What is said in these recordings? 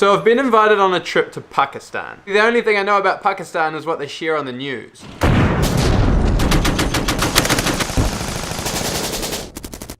So I've been invited on a trip to Pakistan. The only thing I know about Pakistan is what they share on the news.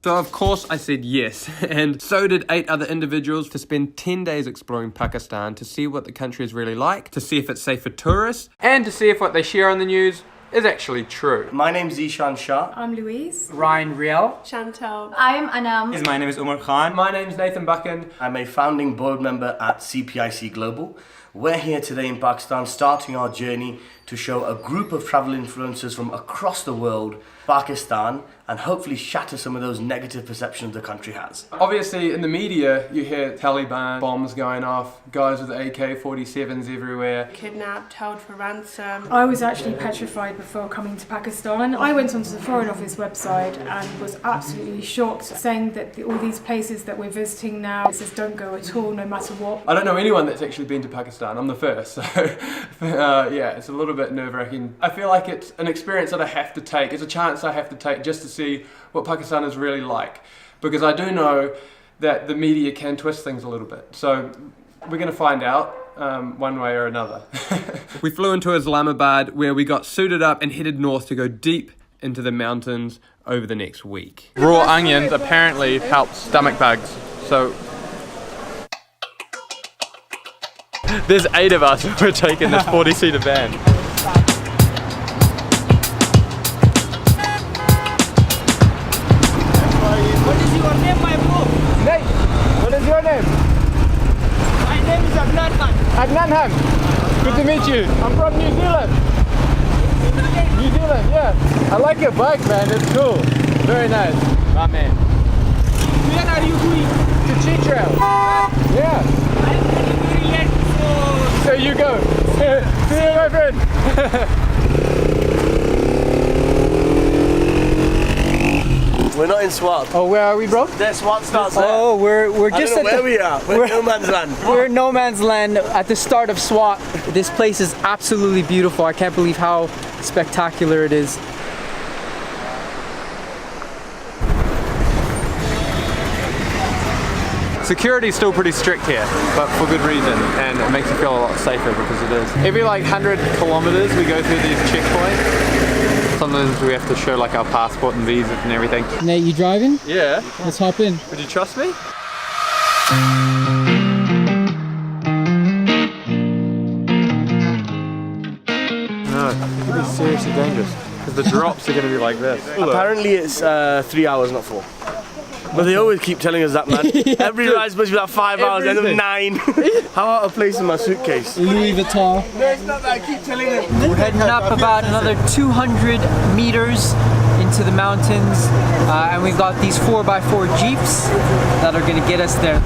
So of course I said yes, and so did 8 other individuals, to spend 10 days exploring Pakistan to see what the country is really like, to see if it's safe for tourists, and to see if what they share on the news is actually true. My name's Zishan Shah. I'm Louise. Ryan Riel. Chantral. I'm Anam. My name is Umar Khan. My name's Nathan Buchan. I'm a founding board member at CPIC Global. We're here today in Pakistan, starting our journey to show a group of travel influencers from across the world, Pakistan, and hopefully shatter some of those negative perceptions the country has. Obviously in the media you hear Taliban bombs going off, guys with AK-47s everywhere. Kidnapped, held for ransom. I was actually petrified before coming to Pakistan. I went onto the Foreign Office website and was absolutely shocked, saying that all these places that we're visiting now, it says don't go at all, no matter what. I don't know anyone that's actually been to Pakistan. I'm the first, so yeah, it's a little bit nerve-wracking. I feel like it's an experience that I have to take. It's a chance I have to take just to see what Pakistan is really like. Because I do know that the media can twist things a little bit. So we're going to find out one way or another. We flew into Islamabad, where we got suited up and headed north to go deep into the mountains over the next week. Raw onions apparently help stomach bugs, so there's 8 of us. We're taking this 40-seater van. What is your name, my bro? Nate, what is your name? My name is Adnan Khan. Adnan Khan. Good to meet you. I'm from New Zealand. New Zealand, yeah. I like your bike, man. It's cool. Very nice. My man. Where are you going? To chhatral. Yeah. I'm very late, So you go. See you, my friend. We're not in Swat. Oh, where are we, bro? There's Swat starts there. Oh, we're just I don't know at where we are. We're in no man's land. We're in no man's land at the start of SWAT. This place is absolutely beautiful. I can't believe how spectacular it is. Security's still pretty strict here, but for good reason, and it makes you feel a lot safer because it is. Every like 100 kilometers we go through these checkpoints. Sometimes we have to show like our passport and visas and everything. Nate, you driving? Yeah. Let's hop in. Would you trust me? No, it could be seriously dangerous because the drops are going to be like this. Apparently it's 3 hours, not 4. But they always keep telling us that, man. Every ride's supposed to be like 5 hours, end of 9. How out of place in my suitcase? Louis Vuitton. No, it's not that. I keep telling them. We're heading up about another 200 meters into the mountains, and we've got these 4x4 Jeeps that are going to get us there.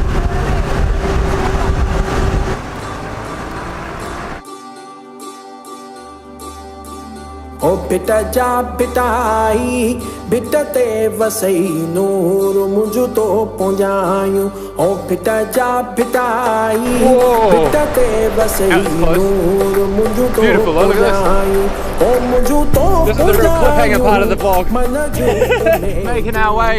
ओ बेटा जा बिटाई बेटा ते वसई नूर मुझु तो पहुंचायूं ओ बेटा जा बिटाई बेटा ते वसई नूर मुझु तो पहुंचायूं ओ मुझु तो पहुंचायूं Making our way.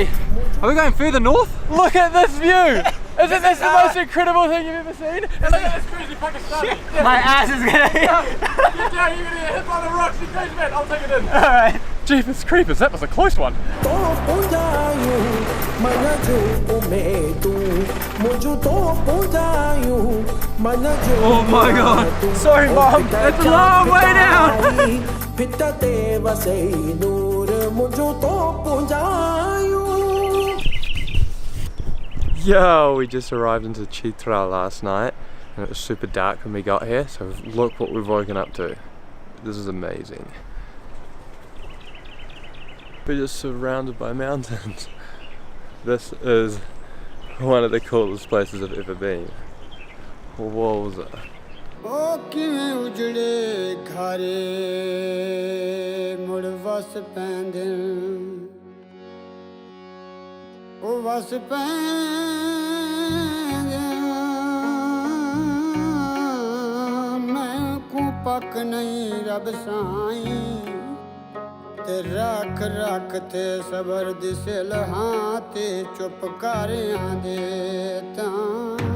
Are we going further north? Look at this view! Isn't this the most incredible thing you've ever seen? And look at this crazy Pakistani! Yeah. My ass is gonna You're gonna get hit by the rocks, you crazy man! I'll take it in! Alright. Jeepers creepers, that was a close one! Oh my god! Sorry, Mom! It's a long way down! Yo, we just arrived into Chhatral last night and it was super dark when we got here, so look what we've woken up to. This is amazing. We're just surrounded by mountains. This is one of the coolest places I've ever been. Wowza. वस मैं को पक नहीं रब साई ते रख रख ते सबर दिसल हां ते चुप कर आंदे ताई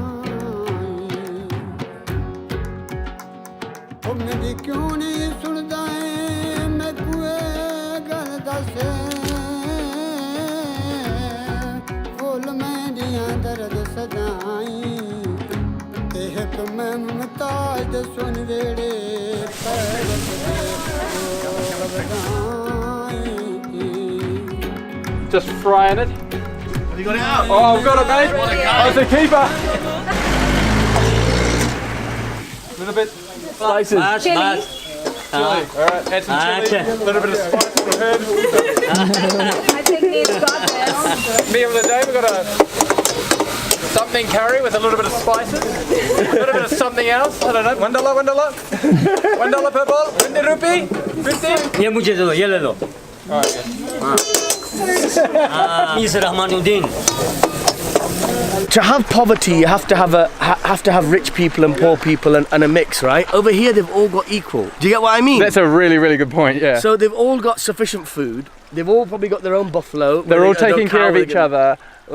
ਉਹ ਮੇਰੀ ਕਿਉਂ ਨਹੀਂ ਸੁਣਦਾ ਏ ਮੈਂ ਕੁਏ ਗੱਲ ਦੱਸੇ ਫੁੱਲ ਮੇਰੀਆਂ ਦਰਦ ਸਦਾਈ ਤੇ ਇੱਕ ਮੈਂ ਮੁਮਤਾਜ ਦੇ ਸੁਣ ਵੇੜੇ ਪੈਰ Just frying it. Have you got it out? Oh, I've got it, mate. I was the keeper. A little bit spices. Chili. Chili. All right, add some chili. A little bit of spice for herbs. I think he's got this. Meal of the day, we've got a something curry with a little bit of spices. A little bit of something else. I don't know. $1. $1 per bowl. 20 rupee. 50. ये मुझे दो, ये ले लो। All right, yeah. Is Rahmanuddin. To have poverty, you have to have rich people and poor people and a mix, right? Over here, they've all got equal. Do you get what I mean? That's a really, really good point, yeah. So they've all got sufficient food. They've all probably got their own buffalo. They're all taking care of each other,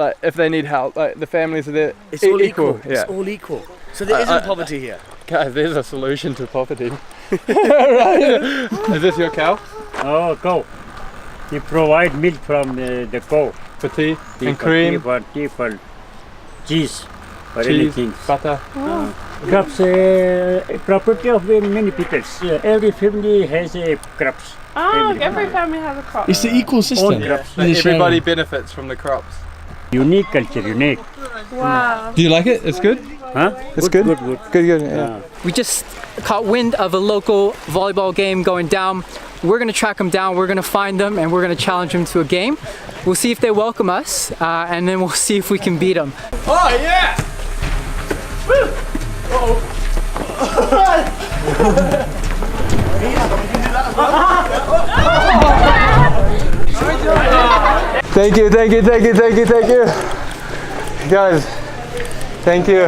like if they need help. Like the families are there. It's all equal. Yeah. It's all equal. So there isn't poverty here. Guys, there's a solution to poverty. Right. Is this your cow? Oh, cow. They provide milk from the cow. For tea Tea and for cream, tea for cheese, for cheese, anything. butter. Crops, property of many people. Every family has a crops. Oh, every family has a crop. It's the equal Own system. crops. Like everybody benefits from the crops. Unique culture, unique. Wow. Do you like it? It's good? Huh? It's good? Good. Good, yeah. We just caught wind of a local volleyball game going down. We're gonna track them down, we're gonna find them, and we're gonna challenge them to a game. We'll see if they welcome us, and then we'll see if we can beat them. Oh, yeah! Woo! Thank you. Guys, thank you.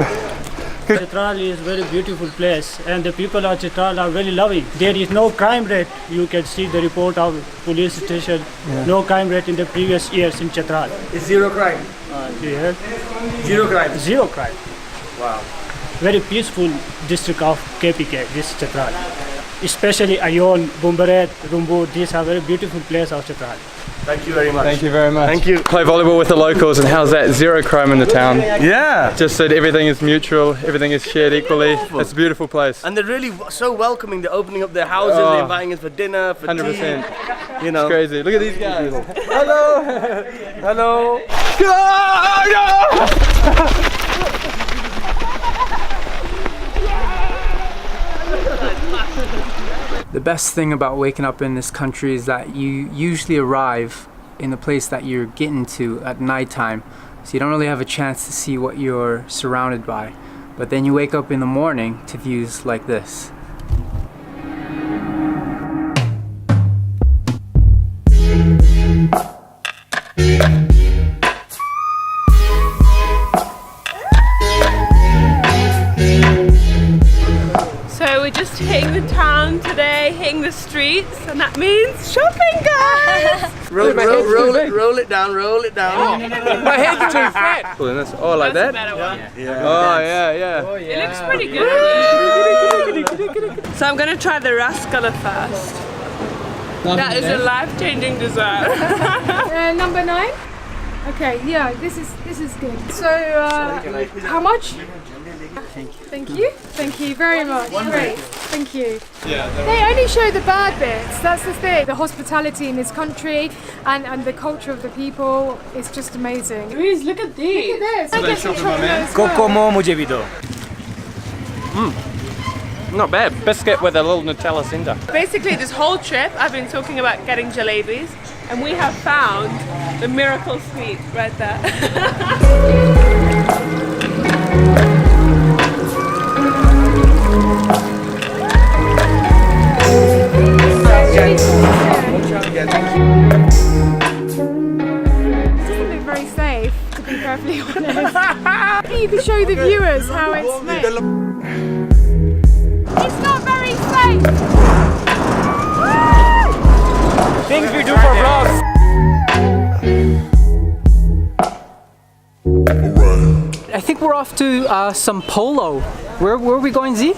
Chhatral is very beautiful place, and the people of Chhatral are very loving. There is no crime rate. You can see the report of police station. No crime rate in the previous years in Chhatral. It's zero crime. Yeah. Zero crime. Zero crime. Wow. Very peaceful district of KPK, this Chhatral. Especially Ayon, Bumbaret, Rumbu, these are very beautiful places of Chhatral. Thank you very much. Thank you very much. Thank you. Play volleyball with the locals, and how's that? Zero crime in the town. Yeah. Just said everything is mutual, everything is shared equally. It's a beautiful place. And they're really so welcoming. They're opening up their houses, Oh. they're inviting us for dinner, for 100%. tea. You know. It's crazy. Look at these guys. Hello. Hello. The best thing about waking up in this country is that you usually arrive in the place that you're getting to at nighttime, so you don't really have a chance to see what you're surrounded by. But then you wake up in the morning to views like this. So we're just hitting the town today, hitting the streets, and that means shopping, guys! Roll it down. My head's too fat. Oh, like That's a that? better one. Oh, yeah. It looks pretty good. So I'm gonna try the rascala first. That is a life-changing dessert. Number 9. Okay, yeah, this is good. So, how much? Thank you very much. Great, thank you. They only show the bad bits. That's the thing. The hospitality in this country and the culture of the people is just amazing. Please look at these. Look at this. I they get some shop in my chocolate man? as well. Kokomo मुझे भी दो। Not bad. Biscuit with a little Nutella cinder. Basically, this whole trip, I've been talking about getting jalebis, and we have found the miracle sweet right there. Doesn't look very safe, to be perfectly honest. You can show the viewers how it's made. It's not very safe. Things we do for vlogs. I think we're off to some polo. Where are we going, Z?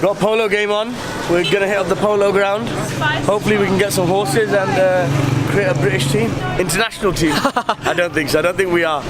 Got a polo game on. We're gonna hit up the polo ground. Hopefully we can get some horses and create a British team. International team. I don't think so. I don't think we are.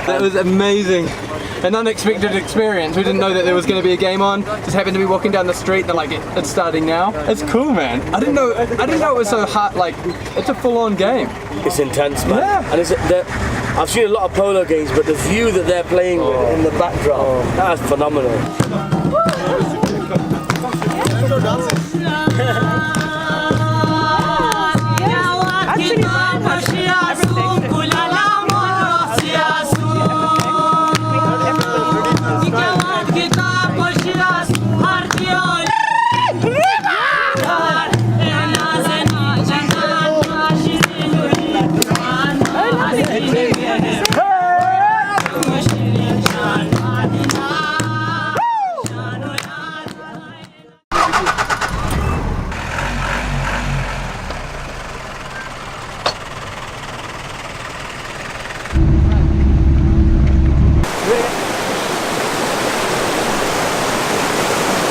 That was amazing. An unexpected experience. We didn't know that there was going to be a game on. Just happened to be walking down the street. They're like, it's starting now. It's cool, man. I didn't know it was so hard. Like, it's a full-on game. It's intense, man. Yeah. And I've seen a lot of polo games, but the view that they're playing with in the backdrop, that's phenomenal.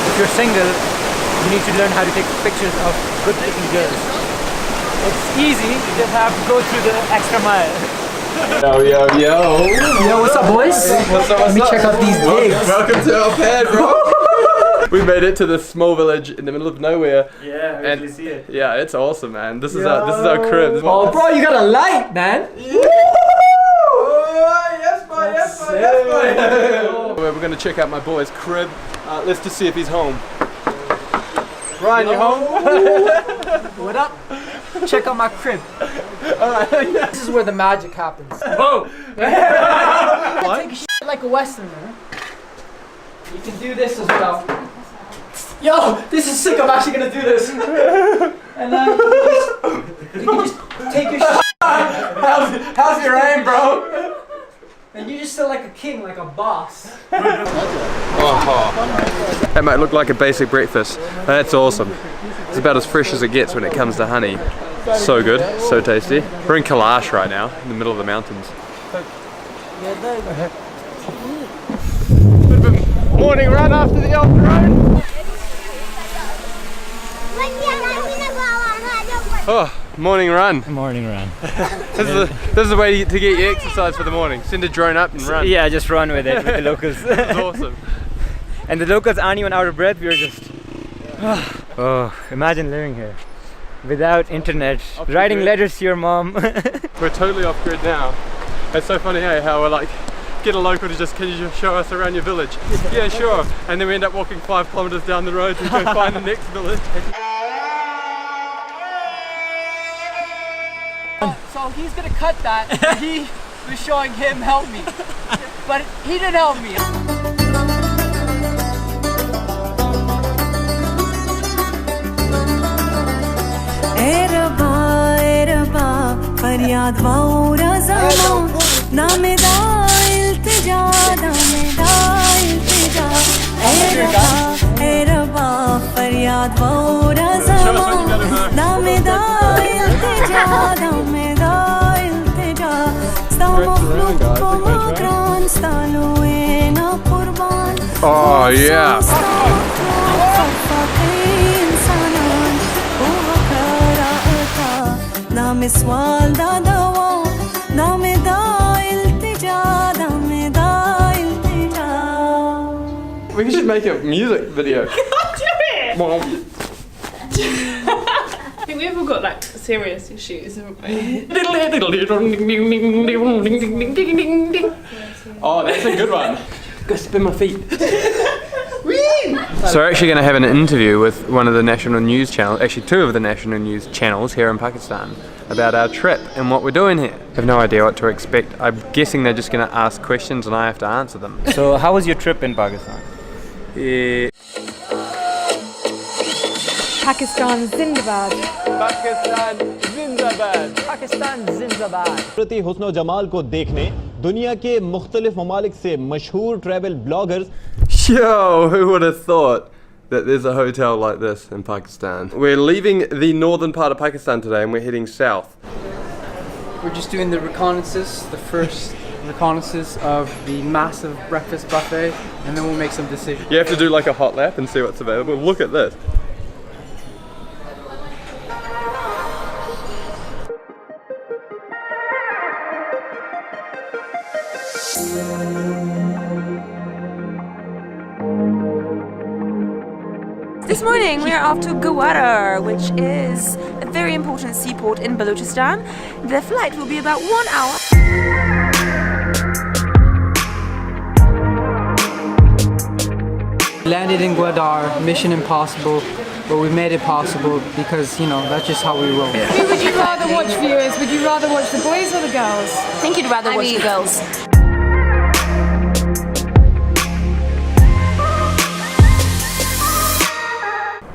If you're single, you need to learn how to take pictures of good-looking girls. It's easy, you just have to go through the extra mile. Yo. Yo, what's up, boys? What's up? Let me check out these digs. Welcome to our pad, bro. We made it to this small village in the middle of nowhere. Yeah, we actually see it. Yeah, it's awesome, man. This is our crib. Oh, bro, you got a light, man. Yes, boy. We're gonna check out my boy's crib. Let's just see if he's home. Ryan, you home? What up? Check out my crib. This is where the magic happens. Whoa! Take a shit like a Westerner. You can do this as well. Yo, this is sick. I'm actually gonna do this. And then you can just take your shit. How's your aim, bro? And you just feel like a king, like a boss. That might look like a basic breakfast. That's awesome. It's about as fresh as it gets when it comes to honey. So good, so tasty. We're in Kailash right now, in the middle of the mountains. Bit of a morning run after the Elk Road. Oh, morning run. Morning run. This is the way to get your exercise for the morning. Send a drone up and run. Yeah, just run with it with the locals. It's awesome. And the locals aren't even out of breath. We were just. Oh, imagine living here without internet, writing letters to your mom. We're totally off grid now. It's so funny, hey, how we're like, get a local to just, can you just show us around your village? Yeah, sure. And then we end up walking 5 kilometers down the road to go find the next village. So he's gonna cut that. And he was showing him help me, but he didn't help me. फरियाद वाउरा ज़मा नामेदा इल्तिजा नामेदा इल्तिजा ए रबा फरियाद वाउरा ज़मा नामेदा इल्तिजा नामेदा इल्तिजा sta mafluq magran stalu ena qurban. Oh yeah. سوال دا دوا نام دا التجا نام دا التجا. We should make a music video. Can't do it! I think we've all got like serious issues, haven't we? Oh, that's a good one. Go spin my feet. So we're actually going to have an interview with one of the national news channels, actually two of the national news channels here in Pakistan, about our trip and what we're doing here. I have no idea what to expect. I'm guessing they're just going to ask questions and I have to answer them. So how was your trip in Pakistan? Pakistan Zindabad. Pakistan Zindabad. Pakistan Zindabad. प्रति हुस्न जमाल को देखने दुनिया के मुख्तलिफ ममालिक से मशहूर travel bloggers Yo, who would have thought that there's a hotel like this in Pakistan? We're leaving the northern part of Pakistan today and we're heading south. We're just doing the reconnaissance, the first reconnaissance of the massive breakfast buffet, and then we'll make some decisions. You have to do like a hot lap and see what's available. Look at this. This morning we are off to Gwadar, which is a very important seaport in Balochistan. The flight will be about 1 hour. Landed in Gwadar, mission impossible, but we made it possible because, you know, that's just how we roll. Who would you rather watch, viewers? Would you rather watch the boys or the girls? I think you'd rather watch the girls.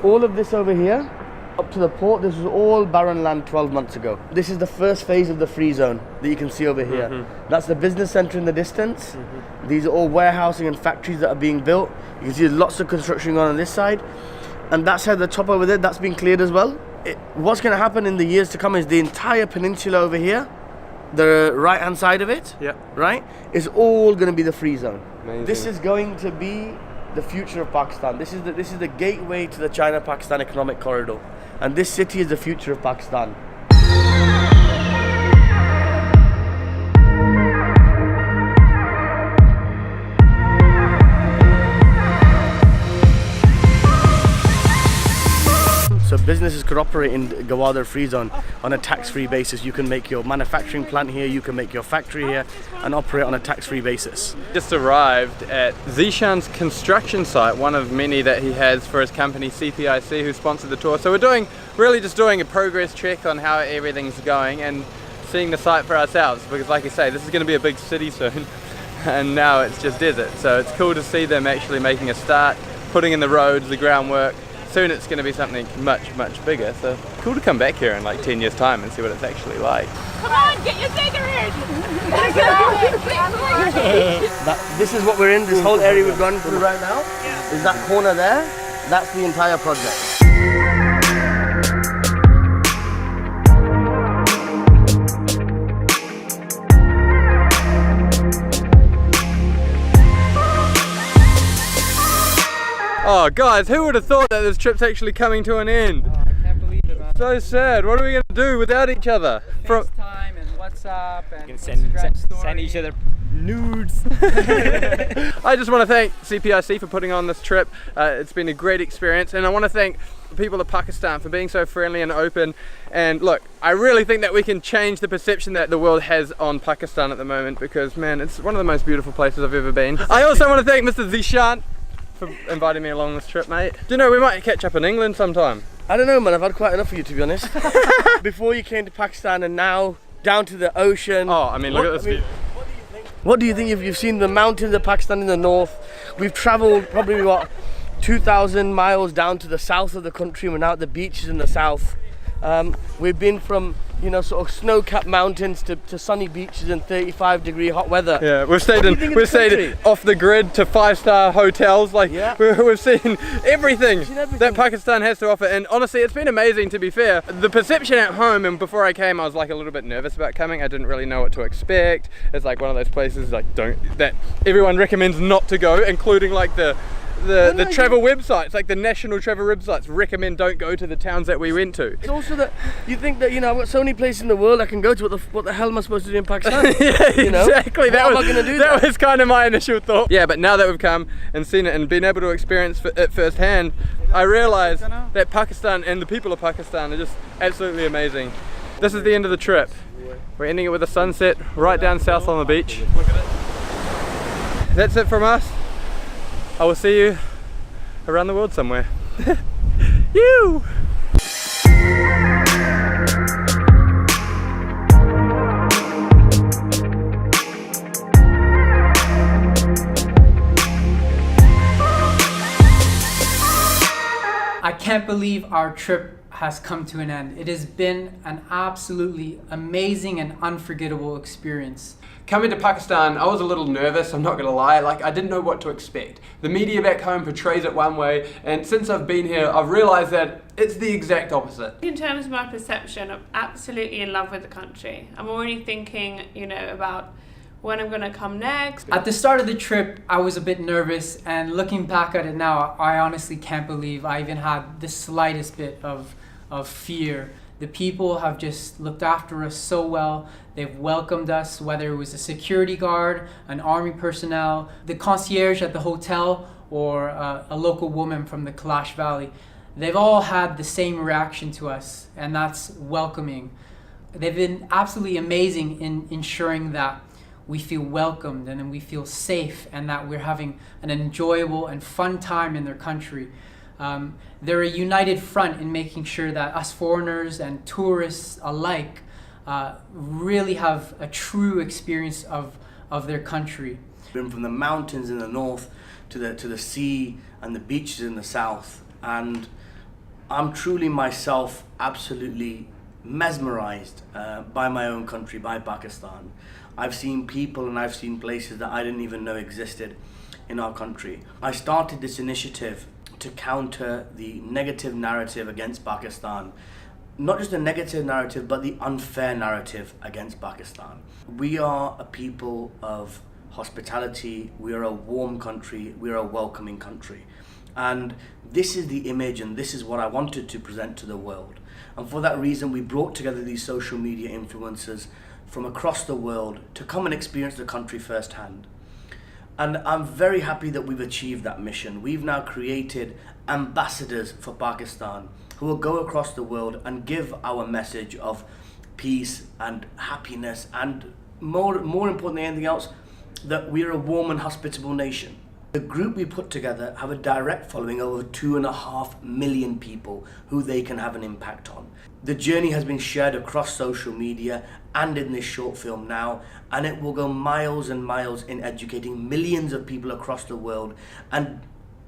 All of this over here, up to the port, this was all barren land 12 months ago. This is the first phase of the free zone that you can see over here. That's the business center in the distance. These are all warehousing and factories that are being built. You can see there's lots of construction going on this side. And that's how the top over there, that's been cleared as well. What's going to happen in the years to come is the entire peninsula over here, the right hand side of it, right, is all going to be the free zone. Amazing. This is going to be the future of Pakistan. This is the gateway to the China-Pakistan economic corridor, and this city is the future of Pakistan. So businesses could operate in Gwadar Free Zone on a tax-free basis. You can make your manufacturing plant here, you can make your factory here and operate on a tax-free basis. Just arrived at Zishan's construction site, one of many that he has for his company CPIC, who sponsored the tour. So we're really just doing a progress check on how everything's going and seeing the site for ourselves, because like you say, this is going to be a big city soon and now it's just desert. So it's cool to see them actually making a start, putting in the roads, the groundwork. Soon it's going to be something much, much bigger, so cool to come back here in like 10 years time and see what it's actually like. Come on, get your cigarette! This is what we're in, this whole area we've gone through right now, is that corner there, that's the entire project. Oh guys, who would have thought that this trip's actually coming to an end? Oh, I can't believe it, man. So sad. What are we going to do without each other? FaceTime and WhatsApp and Instagram send each other nudes. I just want to thank CPIC for putting on this trip. It's been a great experience, and I want to thank the people of Pakistan for being so friendly and open. And look, I really think that we can change the perception that the world has on Pakistan at the moment, because man, it's one of the most beautiful places I've ever been. I also want to thank Mr. Zishan for inviting me along this trip, mate. Do you know, we might catch up in England sometime. I don't know, man, I've had quite enough of you, to be honest. Before you came to Pakistan and now down to the ocean. Oh, I mean, look at this view. What do you think? You've seen the mountains of Pakistan in the north. We've traveled probably, what, 2,000 miles down to the south of the country. We're now at the beaches in the south. We've been from, you know, sort of snow-capped mountains to sunny beaches and 35-degree hot weather. Yeah, we've stayed off the grid to 5-star hotels. Like, we've seen everything that Pakistan has to offer, and honestly, it's been amazing. To be fair, the perception at home, and before I came, I was like a little bit nervous about coming. I didn't really know what to expect. It's like one of those places like that everyone recommends not to go, including like the travel websites, like the national travel websites recommend don't go to the towns that we went to. It's also that you think that, you know, I've got so many places in the world I can go to, what the hell am I supposed to do in Pakistan? Yeah, you know? exactly. How am I going to do that? That was kind of my initial thought. Yeah, but now that we've come and seen it and been able to experience it firsthand, I realised that Pakistan and the people of Pakistan are just absolutely amazing. This is the end of the trip. We're ending it with a sunset right down south on the beach. That's it from us. I will see you around the world somewhere. You! I can't believe our trip has come to an end. It has been an absolutely amazing and unforgettable experience. Coming to Pakistan, I was a little nervous, I'm not gonna lie, like I didn't know what to expect. The media back home portrays it one way, and since I've been here, I've realized that it's the exact opposite. In terms of my perception, I'm absolutely in love with the country. I'm already thinking, you know, about when I'm gonna come next. At the start of the trip, I was a bit nervous, and looking back at it now, I honestly can't believe I even had the slightest bit of fear. The people have just looked after us so well. They've welcomed us, whether it was a security guard, an army personnel, the concierge at the hotel, or a local woman from the Kailash Valley. They've all had the same reaction to us, and that's welcoming. They've been absolutely amazing in ensuring that we feel welcomed and we feel safe, and that we're having an enjoyable and fun time in their country. They're a united front in making sure that us foreigners and tourists alike really have a true experience of their country. Been from the mountains in the north to the sea and the beaches in the south, and I'm truly myself absolutely mesmerized by my own country, by Pakistan. I've seen people and I've seen places that I didn't even know existed in our country. I started this initiative to counter the negative narrative against Pakistan. Not just the negative narrative, but the unfair narrative against Pakistan. We are a people of hospitality, we are a warm country, we are a welcoming country. And this is the image, and this is what I wanted to present to the world. And for that reason, we brought together these social media influencers from across the world to come and experience the country firsthand. And I'm very happy that we've achieved that mission. We've now created ambassadors for Pakistan who will go across the world and give our message of peace and happiness, and more important than anything else, that we're a warm and hospitable nation. The group we put together have a direct following of over 2.5 million people who they can have an impact on. The journey has been shared across social media and in this short film now, and it will go miles and miles in educating millions of people across the world and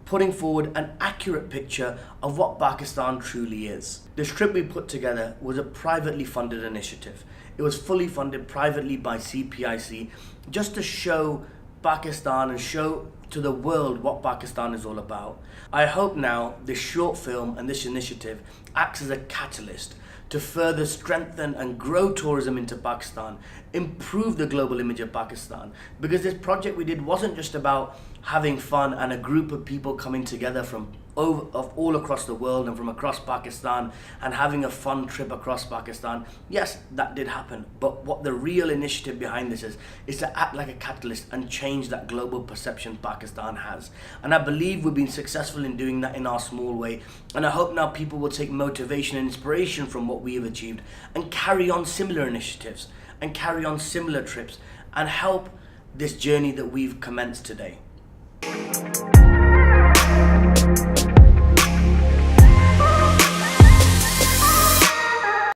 putting forward an accurate picture of what Pakistan truly is. This trip we put together was a privately funded initiative. It was fully funded privately by CPIC just to show Pakistan and show to the world what Pakistan is all about. I hope now this short film and this initiative acts as a catalyst to further strengthen and grow tourism into Pakistan, improve the global image of Pakistan. Because this project we did wasn't just about having fun and a group of people coming together from all across the world and from across Pakistan and having a fun trip across Pakistan. Yes, that did happen, but what the real initiative behind this is to act like a catalyst and change that global perception Pakistan has. And I believe we've been successful in doing that in our small way, and I hope now people will take motivation and inspiration from what we have achieved and carry on similar initiatives and carry on similar trips and help this journey that we've commenced today.